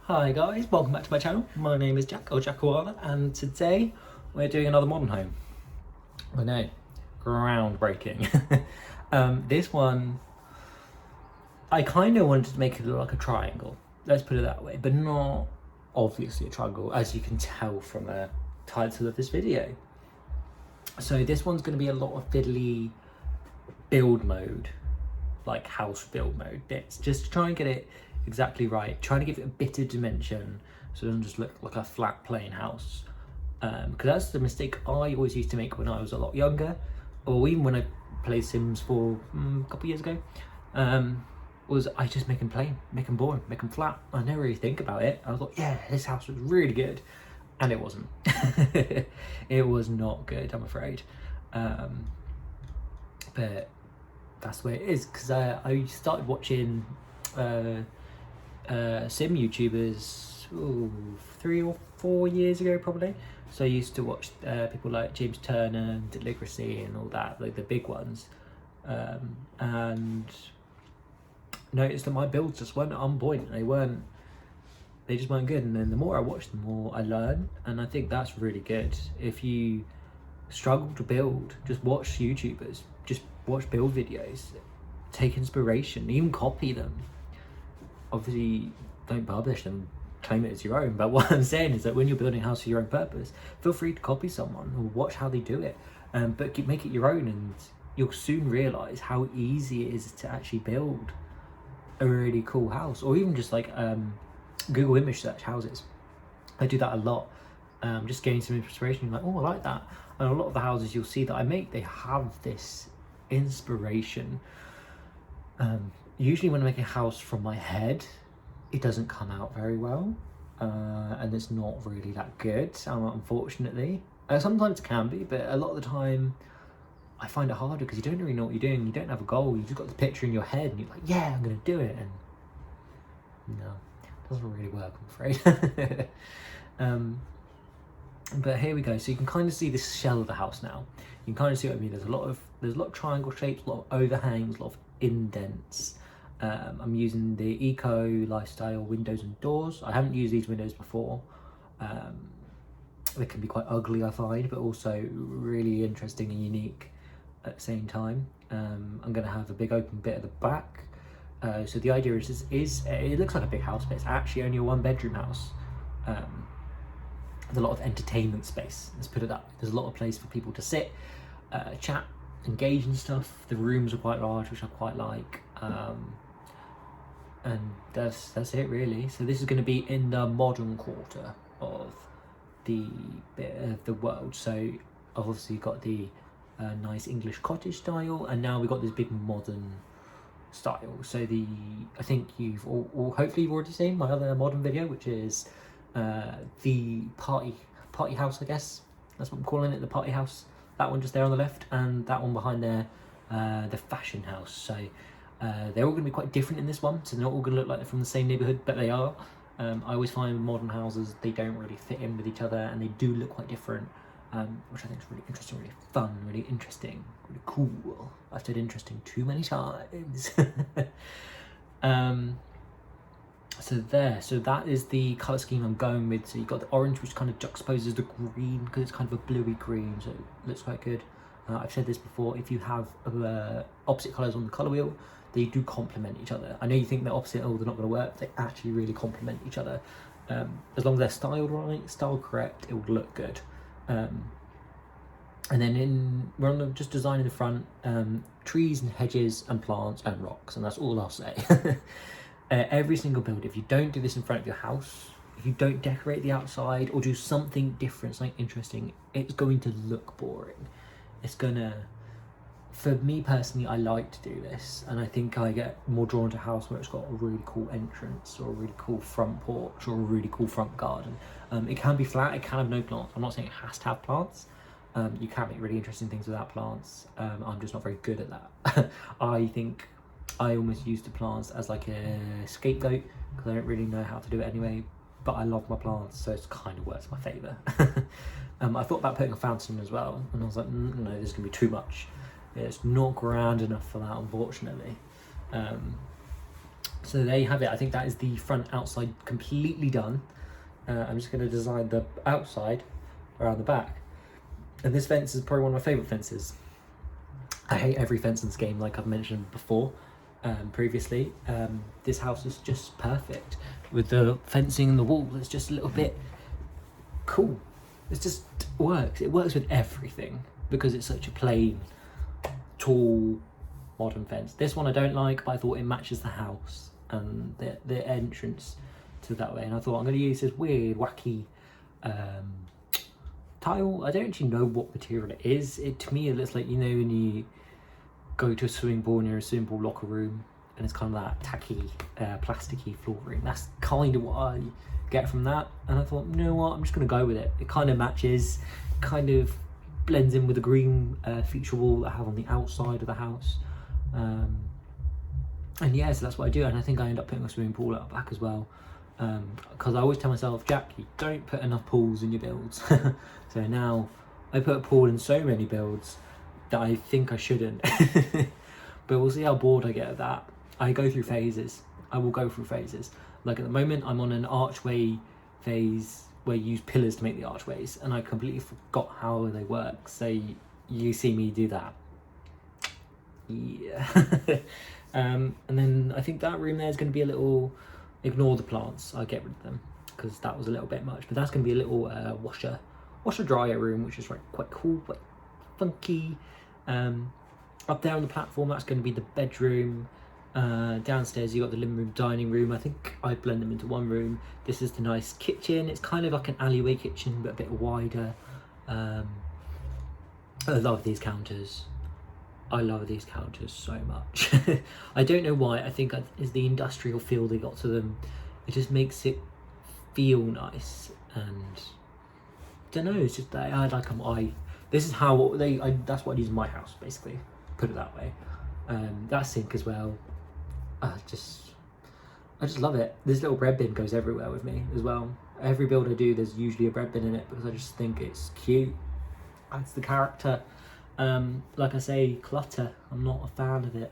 Hi guys, welcome back to my channel. My name is Jack, or Jack Koala, and today we're doing another modern home. I know, groundbreaking. This one, I kind of wanted to make it look like a triangle, let's put it that way, but not obviously a triangle, as you can tell from the title of this video. So this one's going to be a lot of fiddly build mode, like house build mode bits, just to try and get it exactly right, trying to give it a bit of dimension so it doesn't just look like a flat plain house, because that's the mistake I always used to make when I was a lot younger, or even when I played Sims for a couple of years ago, was I just make them plain, make them boring, make them flat. I never really think about it. I thought, yeah, this house was really good, and it wasn't. It was not good, I'm afraid. But that's the way it is, because I started watching sim YouTubers 3 or 4 years ago probably. So I used to watch people like James Turner and Deligracy and all that, like the big ones, and noticed that my builds just weren't on point. They just weren't good. And then the more I watched, the more I learned, and I think that's really good. If you struggle to build, just watch YouTubers, just watch build videos, take inspiration, even copy them. Obviously don't publish them, claim it as your own, but what I'm saying is that when you're building a house for your own purpose, feel free to copy someone or watch how they do it, but make it your own, and you'll soon realize how easy it is to actually build a really cool house. Or even just like Google image search houses. I do that a lot, just getting some inspiration. You're like, oh, I like that. And a lot of the houses you'll see that I make, they have this inspiration. Usually when I make a house from my head, it doesn't come out very well, and it's not really that good, unfortunately. Sometimes it can be, but a lot of the time I find it harder because you don't really know what you're doing. You don't have a goal, you just got the picture in your head and you're like, yeah, I'm gonna do it, and no, it doesn't really work, I'm afraid. But here we go. So you can kind of see this shell of the house now. You can kind of see what I mean. There's a lot of triangle shapes, a lot of overhangs, a lot of indents. I'm using the eco lifestyle windows and doors. I haven't used these windows before. They can be quite ugly, I find, but also really interesting and unique at the same time. I'm going to have a big open bit at the back. So the idea is it looks like a big house, but it's actually only a 1-bedroom house. There's a lot of entertainment space, let's put it that way. There's a lot of place for people to sit, chat, engage and stuff. The rooms are quite large, which I quite like, and that's it really. So this is going to be in the modern quarter of the bit of the world. So I've obviously got the nice English cottage style, and now we've got this big modern style. So I think you've hopefully you've already seen my other modern video, which is the party house, I guess that's what I'm calling it, the party house. That one just there on the left, and that one behind there, the fashion house. So they're all going to be quite different in this one, so they're not all going to look like they're from the same neighborhood, but they are. I always find modern houses, they don't really fit in with each other, and they do look quite different, which I think is really interesting, really fun, really interesting, really cool. I've said interesting too many times. So that is the colour scheme I'm going with. So you've got the orange, which kind of juxtaposes the green, because it's kind of a bluey green, so it looks quite good. I've said this before, if you have opposite colours on the colour wheel, they do complement each other. I know you think they're opposite, oh, they're not going to work, they actually really complement each other. As long as they're styled right, styled correct, it would look good. And then we're on just designing the front, trees and hedges and plants and rocks, and that's all I'll say. Every single build, if you don't do this in front of your house, if you don't decorate the outside or do something different, something interesting, it's going to look boring. It's gonna, for me personally, I like to do this, and I think I get more drawn to a house where it's got a really cool entrance or a really cool front porch or a really cool front garden. It can be flat, it can have no plants. I'm not saying it has to have plants. You can make really interesting things without plants. I'm just not very good at that. I think I almost use the plants as like a scapegoat, because I don't really know how to do it anyway, but I love my plants, so it's kind of works in my favour. I thought about putting a fountain as well, and I was like, no, this is going to be too much. It's not grand enough for that, unfortunately. So there you have it. I think that is the front outside completely done. I'm just going to design the outside around the back. And this fence is probably one of my favourite fences. I hate every fence in this game, like I've mentioned before, previously. This house is just perfect. With the fencing and the wall, it's just a little bit cool. It just works. It works with everything because it's such a plain, tall, modern fence. This one I don't like, but I thought it matches the house and the entrance to that way. And I thought I'm going to use this weird, wacky tile. I don't actually know what material it is. To me, it looks like, you know, when you go to a swimming pool near a swimming pool locker room, and it's kind of that tacky, plasticky flooring. That's kind of what I get from that. And I thought, you know what, I'm just going to go with it. It kind of matches, kind of blends in with the green feature wall that I have on the outside of the house. And yeah, so that's what I do. And I think I end up putting a swimming pool out back as well. Because I always tell myself, Jack, you don't put enough pools in your builds. So now I put a pool in so many builds that I think I shouldn't. But we'll see how bored I get of that. I go through phases. I will go through phases. Like at the moment, I'm on an archway phase where you use pillars to make the archways, and I completely forgot how they work. So you see me do that. Yeah. And then I think that room there is going to be a little, ignore the plants, I'll get rid of them because that was a little bit much, but that's going to be a little washer dryer room, which is quite cool, quite funky. Up there on the platform, that's going to be the bedroom. Downstairs you got the living room, dining room. I think I blend them into one room. This is the nice kitchen. It's kind of like an alleyway kitchen but a bit wider. I love these counters. I love these counters so much. I don't know why. I think it's the industrial feel they got to them. It just makes it feel nice, and I don't know, it's just that I like them. This is how that's what I use in my house, basically, put it that way. That sink as well, I just love it. This little bread bin goes everywhere with me as well. Every build I do, there's usually a bread bin in it because I just think it's cute, adds the character. Like I say, clutter, I'm not a fan of it,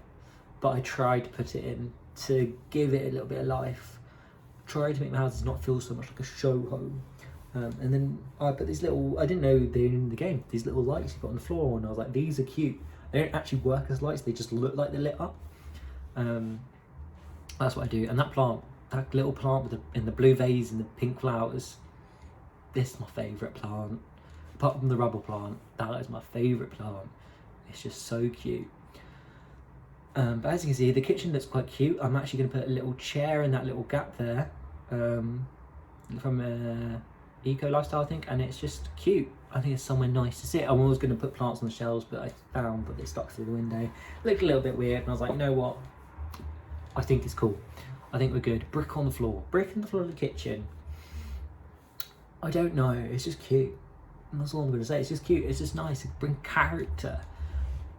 but I tried to put it in to give it a little bit of life. Try to make my houses not feel so much like a show home. And then I put these little, I didn't know they were in the game, these little lights you put on the floor, and I was like, these are cute. They don't actually work as lights, they just look like they're lit up. That's what I do. And that plant, that little plant in the blue vase and the pink flowers, this is my favourite plant. Apart from the rubber plant, that is my favourite plant. It's just so cute. But as you can see, the kitchen looks quite cute. I'm actually going to put a little chair in that little gap there, from Eco Lifestyle, I think, and it's just cute. I think it's somewhere nice to sit. I'm always going to put plants on the shelves, but I found that they stuck through the window. Looked a little bit weird, and I was like, you know what? I think it's cool. I think we're good. Brick on the floor. Brick on the floor of the kitchen. I don't know. It's just cute. And that's all I'm going to say. It's just cute. It's just nice. It brings character.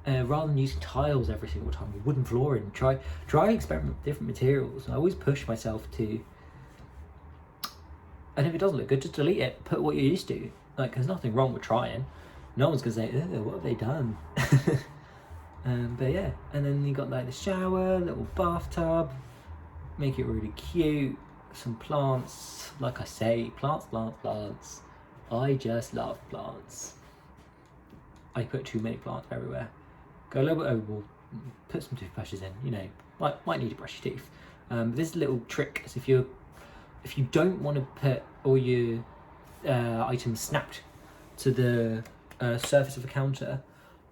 Rather than using tiles every single time, wooden flooring. Try experiment with different materials. I always push myself to. And if it doesn't look good, just delete it. Put what you're used to. Like, there's nothing wrong with trying. No one's going to say, oh, what have they done? But yeah. And then you got like the shower, little bathtub. Make it really cute. Some plants. Like I say, plants. I just love plants. I put too many plants everywhere. Go a little bit overboard. Put some toothbrushes in. You know, might need to brush your teeth. This little trick is if you don't want to put all your items snapped to the surface of a counter,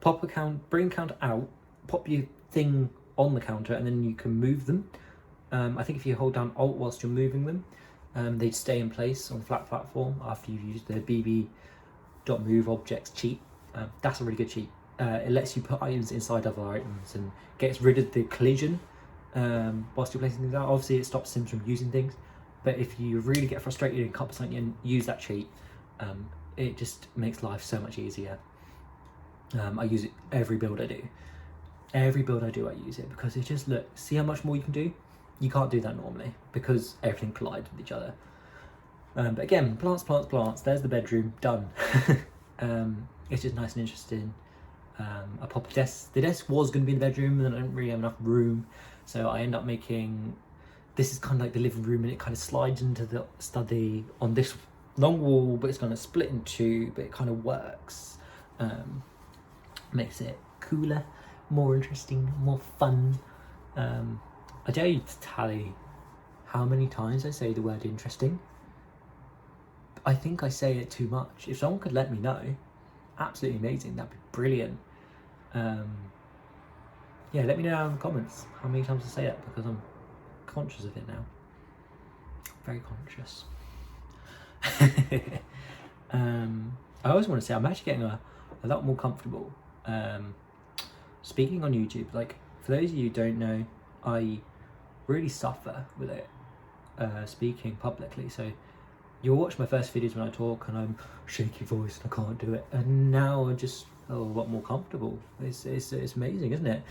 bring the counter out, pop your thing on the counter, and then you can move them. I think if you hold down Alt whilst you're moving them, they'd stay in place on the flat platform after you've used the bb.move objects cheat. That's a really good cheat. It lets you put items inside other items and gets rid of the collision whilst you're placing things out. Obviously it stops Sims from using things, but if you really get frustrated and can't put something in, use that cheat. It just makes life so much easier. I use it every build I do. Every build I do, I use it because it just, look, see how much more you can do? You can't do that normally because everything collides with each other. But again, plants. There's the bedroom, done. It's just nice and interesting. I pop a desk. The desk was going to be in the bedroom, and then I didn't really have enough room, so I end up making this is kind of like the living room, and it kind of slides into the study on this long wall, but it's going to split in two, but it kind of works. Makes it cooler, more interesting, more fun. I dare you to tally how many times I say the word interesting. I think I say it too much. If someone could let me know, absolutely amazing, that'd be brilliant. Yeah, let me know down in the comments how many times I say that, because I'm conscious of it now. Very conscious. I always want to say I'm actually getting a lot more comfortable speaking on YouTube. Like, for those of you who don't know, I really suffer with it, speaking publicly. So you'll watch my first videos when I talk and I'm shaky voice and I can't do it, and now I just feel a lot more comfortable. It's amazing, isn't it,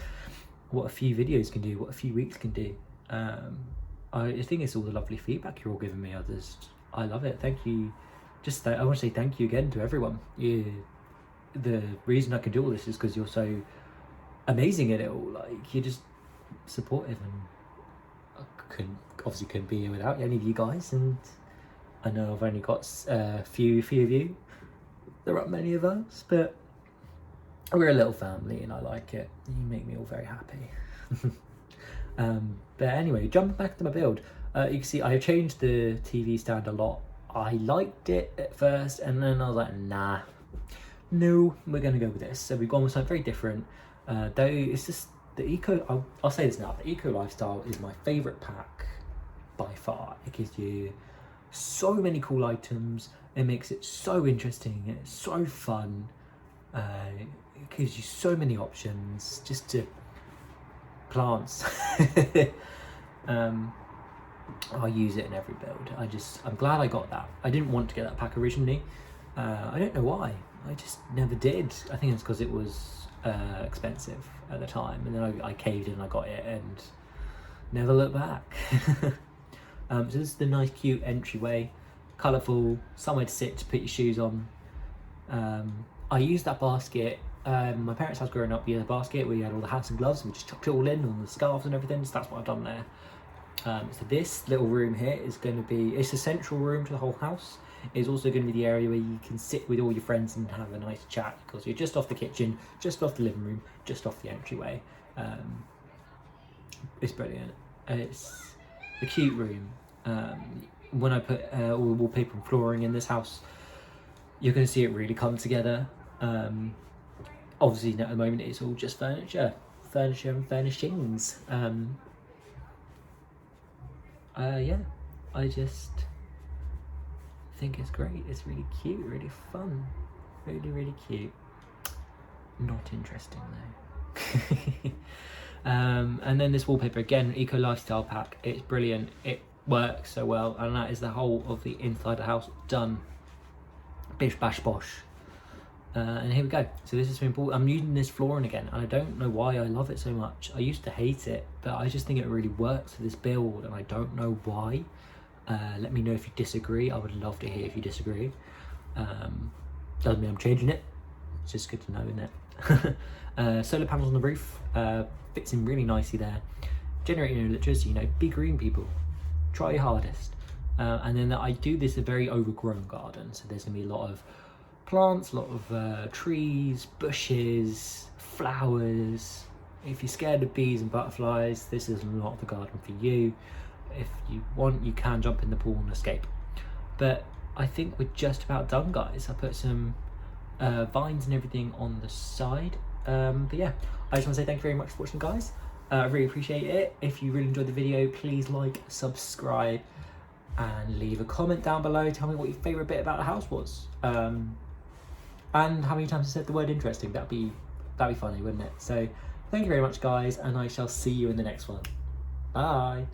what a few videos can do, what a few weeks can do. I think it's all the lovely feedback you're all giving me, others. I love it. Thank you. I want to say thank you again to everyone. The reason I can do all this is because you're so amazing at it all. Like, you're just supportive, and I obviously couldn't be here without any of you guys. And I know I've only got a few of you. There aren't many of us, but we're a little family, and I like it. You make me all very happy. But anyway, jumping back to my build, you can see I changed the TV stand a lot. I liked it at first, and then I was like, nah, no, we're gonna go with this. So we've gone with something very different. Though it's just the Eco, I'll say this now, the Eco Lifestyle is my favourite pack by far. It gives you so many cool items, it makes it so interesting, it's so fun. It gives you so many options just to plants. I use it in every build. I'm glad I got that. I didn't want to get that pack originally. I don't know why, I just never did. I think it's because it was expensive at the time, and then I caved in and I got it and never looked back. So this is the nice cute entryway, colourful, somewhere to sit to put your shoes on. I used that basket. My parents' house growing up, we had a basket where you had all the hats and gloves, and we just chucked it all in, all the scarves and everything, so that's what I've done there. So this little room here is going to be, it's a central room to the whole house. It's also going to be the area where you can sit with all your friends and have a nice chat, because you're just off the kitchen, just off the living room, just off the entryway. It's brilliant. It's a cute room. When I put all the wallpaper and flooring in this house, you're going to see it really come together. Obviously at the moment it's all just furniture and furnishings. Yeah, I just think it's great. It's really cute, really fun, really cute. Not interesting though. And then this wallpaper, again, Eco Lifestyle pack. It's brilliant, it works so well, and that is the whole of the inside of the house done. Bish bash bosh. And here we go. So this is important. I'm using this flooring again, and I don't know why I love it so much. I used to hate it, but I just think it really works for this build, and I don't know why. Let me know if you disagree. I would love to hear if you disagree. Doesn't mean I'm changing it. It's just good to know, isn't it? Solar panels on the roof, fits in really nicely there. Generating electricity, be green, people. Try your hardest. And then I do this a very overgrown garden, so there's gonna be a lot of plants, a lot of trees, bushes, flowers. If you're scared of bees and butterflies, this is not the garden for you. If you want, you can jump in the pool and escape. But I think we're just about done, guys. I put some vines and everything on the side. But yeah, I just want to say thank you very much for watching, guys. I really appreciate it. If you really enjoyed the video, please like, subscribe, and leave a comment down below. Tell me what your favourite bit about the house was. And how many times I said the word interesting. That'd be funny, wouldn't it? So thank you very much, guys, and I shall see you in the next one. Bye.